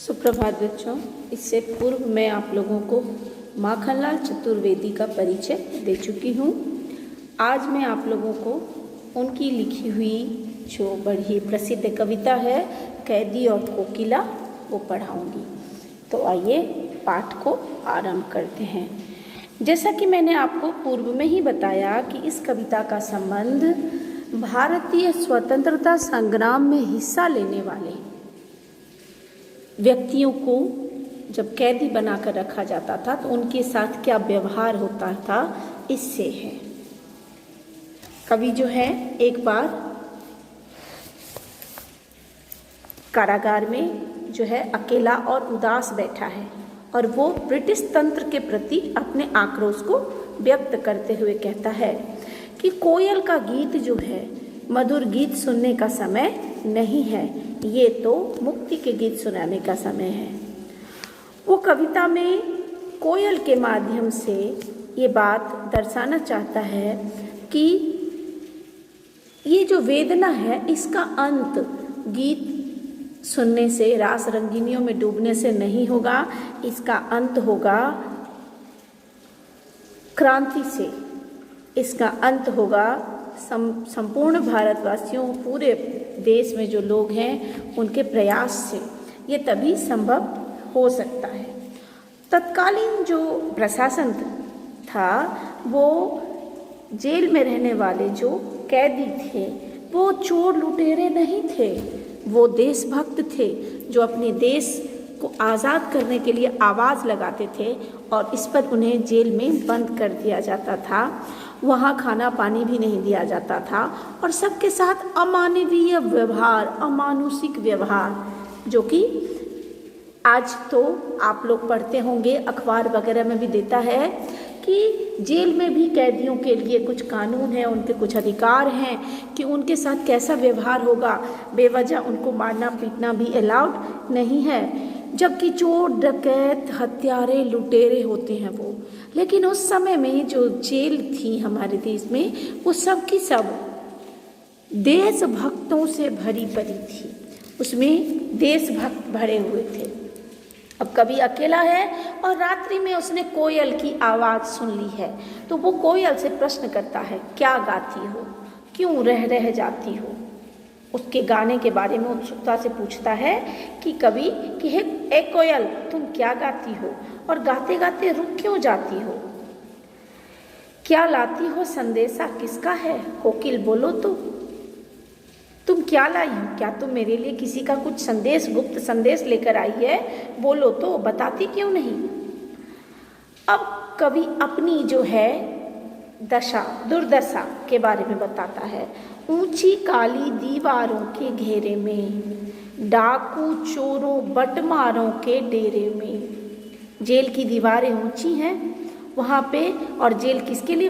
सुप्रभात बच्चों। इससे पूर्व मैं आप लोगों को माखनलाल चतुर्वेदी का परिचय दे चुकी हूँ। आज मैं आप लोगों को उनकी लिखी हुई जो बड़ी प्रसिद्ध कविता है कैदी और कोकिला वो पढ़ाऊँगी। तो आइए पाठ को आरंभ करते हैं। जैसा कि मैंने आपको पूर्व में ही बताया कि इस कविता का संबंध भारतीय स्वतंत्रता संग्राम में हिस्सा लेने वाले व्यक्तियों को जब कैदी बनाकर रखा जाता था तो उनके साथ क्या व्यवहार होता था इससे है। कवि जो है एक बार कारागार में जो है अकेला और उदास बैठा है और वो ब्रिटिश तंत्र के प्रति अपने आक्रोश को व्यक्त करते हुए कहता है कि कोयल का गीत जो है मधुर गीत सुनने का समय नहीं है, ये तो मुक्ति के गीत सुनाने का समय है। वो कविता में कोयल के माध्यम से ये बात दर्शाना चाहता है कि ये जो वेदना है इसका अंत गीत सुनने से, रास रंगीनियों में डूबने से नहीं होगा, इसका अंत होगा क्रांति से, इसका अंत होगा संपूर्ण भारतवासियों, पूरे देश में जो लोग हैं उनके प्रयास से। ये तभी संभव हो सकता है। तत्कालीन जो प्रशासन था वो जेल में रहने वाले जो कैदी थे वो चोर लुटेरे नहीं थे, वो देशभक्त थे जो अपने देश को आज़ाद करने के लिए आवाज़ लगाते थे और इस पर उन्हें जेल में बंद कर दिया जाता था। वहाँ खाना पानी भी नहीं दिया जाता था और सबके साथ अमानवीय व्यवहार, अमानुषिक व्यवहार, जो कि आज तो आप लोग पढ़ते होंगे, अखबार वगैरह में भी देता है कि जेल में भी कैदियों के लिए कुछ कानून है, उनके कुछ अधिकार हैं कि उनके साथ कैसा व्यवहार होगा। बेवजह उनको मारना पीटना भी अलाउड नहीं है, जबकि चोर डकैत हत्यारे लुटेरे होते हैं वो। लेकिन उस समय में जो जेल थी हमारे देश में वो सब की सब देशभक्तों से भरी पड़ी थी, उसमें देशभक्त भरे हुए थे। अब कभी अकेला है और रात्रि में उसने कोयल की आवाज़ सुन ली है तो वो कोयल से प्रश्न करता है, क्या गाती हो, क्यों रह जाती हो। उसके गाने के बारे में उत्सुकता से पूछता है कि कवि कि हे ए कोयल, तुम क्या गाती हो और गाते गाते रुक क्यों जाती हो, क्या लाती हो संदेशा किसका है। कोकिल बोलो तो, तुम क्या लाई हो, क्या तुम मेरे लिए किसी का कुछ संदेश, गुप्त संदेश लेकर आई है, बोलो तो, बताती क्यों नहीं। अब कवि अपनी जो है दशा, दुर्दशा के बारे में बताता है। ऊंची काली दीवारों के घेरे में, डाकू चोरों बटमारों के डेरे में। जेल की दीवारें ऊंची हैं वहाँ पे, और जेल किसके लिए